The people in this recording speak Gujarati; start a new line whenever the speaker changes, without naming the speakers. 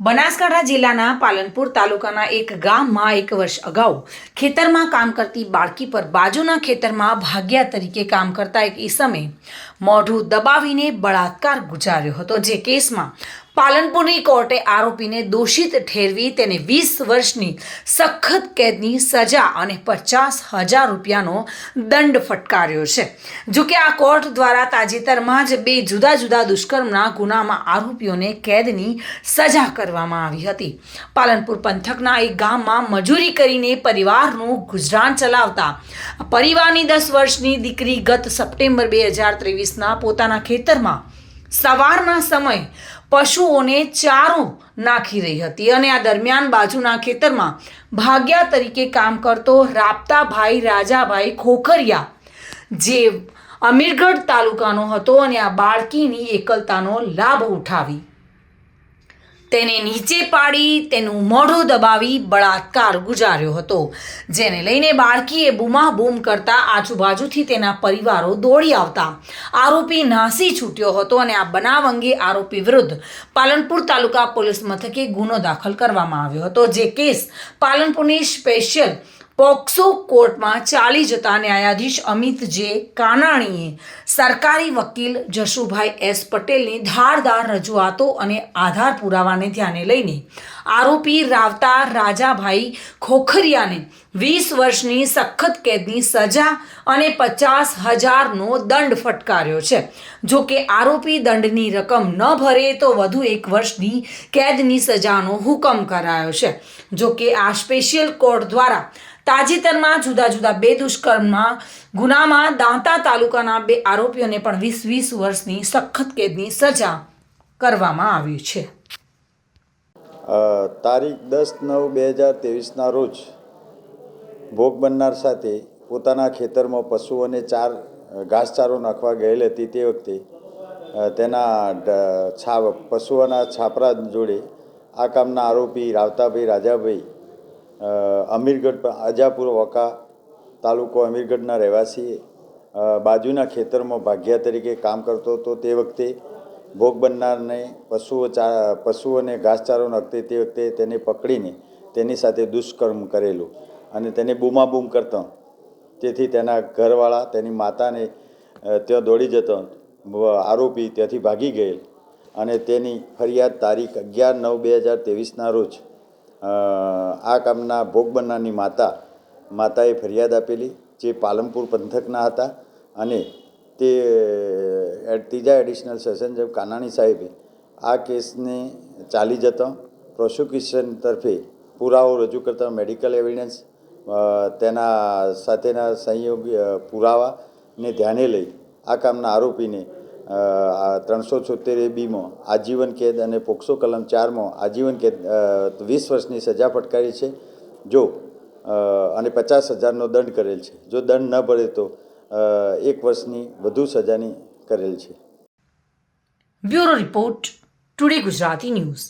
બનાસકાંઠા જિલ્લાના પાલનપુર તાલુકાના એક ગામમાં 1 વર્ષ અગાઉ ખેતરમાં કામ કરતી બાળકી પર બાજુના ખેતરમાં ભાગ્યા તરીકે કામ કરતા એક ઈસમે મોઢું દબાવીને બળાત્કાર ગુજાર્યો હતો, જે કેસમાં પાલનપુરની કોર્ટે આરોપીને દોષિત ઠેરવી તેને 20 વર્ષની સખત કેદની સજા અને 50,000 રૂપિયાનો દંડ ફટકાર્યો છે। જો કે આ કોર્ટ દ્વારા તાજેતરમાં જ 2 જુદા જુદા દુષ્કર્મના ગુનામાં આરોપીઓને કેદની સજા કરવામાં આવી હતી। પાલનપુર પંથકના એક ગામમાં મજૂરી કરીને પરિવારનું ગુજરાન ચલાવતા પરિવારની 10 વર્ષની દીકરી ગત સપ્ટેમ્બર 2023ના પોતાના ખેતરમાં સવારના સમયે પશુઓને ચારો નાખી રહી હતી અને આ દરમિયાન બાજુના ખેતરમાં ભાગ્યા તરીકે કામ કરતો રાપતાભાઈ રાજાભાઈ ખોખરિયા, જે અમીરગઢ તાલુકાનો હતો, અને આ બાળકીની એકલતાનો લાભ ઉઠાવી તેને નીચે પાડી તેનું મોઢું દબાવી બળાત્કાર ગુજાર્યો હતો, જેને લઈને બાળકીએ બૂમાબૂમ કરતા આજુબાજુથી તેના પરિવારો દોડી આવતા આરોપી નાસી છૂટ્યો હતો અને આ બનાવ અંગે આરોપી વિરુદ્ધ પાલનપુર તાલુકા પોલીસ મથકે ગુનો દાખલ કરવામાં આવ્યો હતો, જે કેસ પાલનપુરની સ્પેશિયલ પોક્સો કોર્ટમાં ચાલી જતા ન્યાયાધીશ અમિત જે કાનાણીએ સરકારી વકીલ જશુભાઈ એસ પટેલની ધારદાર રજૂઆતો અને આધાર પુરાવાને ધ્યાને લઈને આરોપી રાવતા રાજાભાઈ ખોખરિયાને 20 વર્ષની સખત કેદની સજા અને 50,000નો દંડ ફટકાર્યો છે। જો કે આરોપી દંડની રકમ ન ભરે તો વધુ 1 વર્ષની કેદની સજાનો હુકમ કરાયો છે। જો કે આ સ્પેશિયલ કોર્ટ દ્વારા તાજેતરમાં જુદા જુદા 2 દુષ્કર્મના ગુનામાં દાંતા તાલુકાના 2 આરોપીઓને પણ 20 વર્ષની સખત કેદની સજા કરવામાં આવી છે।
તારીખ 10/9/2023ના રોજ ભોગ બનનાર સાથે પોતાના ખેતરમાં પશુઓને ઘાસચારો નાખવા ગયેલ હતી। તે વખતે તેના પશુઓના છાપરા જોડે આ કામના આરોપી રાવતાભાઈ રાજાભાઈ અમીરગઢ અજાપુર વકા તાલુકો અમીરગઢના રહેવાસી બાજુના ખેતરમાં ભાગ્યા તરીકે કામ કરતો હતો। તે વખતે ભોગ બનનારને પશુઓને ઘાસચારો નાખતી તે વખતે તેને પકડીને તેની સાથે દુષ્કર્મ કરેલું અને તેને બૂમાબૂમ કરતા, તેથી તેના ઘરવાળા તેની માતાને ત્યાં દોડી જતો આરોપી ત્યાંથી ભાગી ગયેલ અને તેની ફરિયાદ તારીખ 11/9/2023ના રોજ આ કામના ભોગ બનનારની માતાએ ફરિયાદ આપેલી, જે પાલનપુર પંથકના હતા, અને તે ત્રીજા એડિશનલ સેશન જજ કાનાણી સાહેબે આ કેસને ચાલી જતા પ્રોસિક્યુશન તરફે પુરાવો રજૂ કરતા મેડિકલ એવિડન્સ તેના સાથેના સંયોગી પુરાવાને ધ્યાને લઈ આ કામના આરોપીને 376(b)માં આજીવન કેદ અને પોક્સો કલમ 4માં આજીવન કેદ 20 વર્ષની સજા ફટકારી છે, અને 50,000નો દંડ કરેલ છે। જો દંડ ન ભરે તો 1 વર્ષની વધુ સજાની કરેલ છે।
Bureau report, today Gujarati news.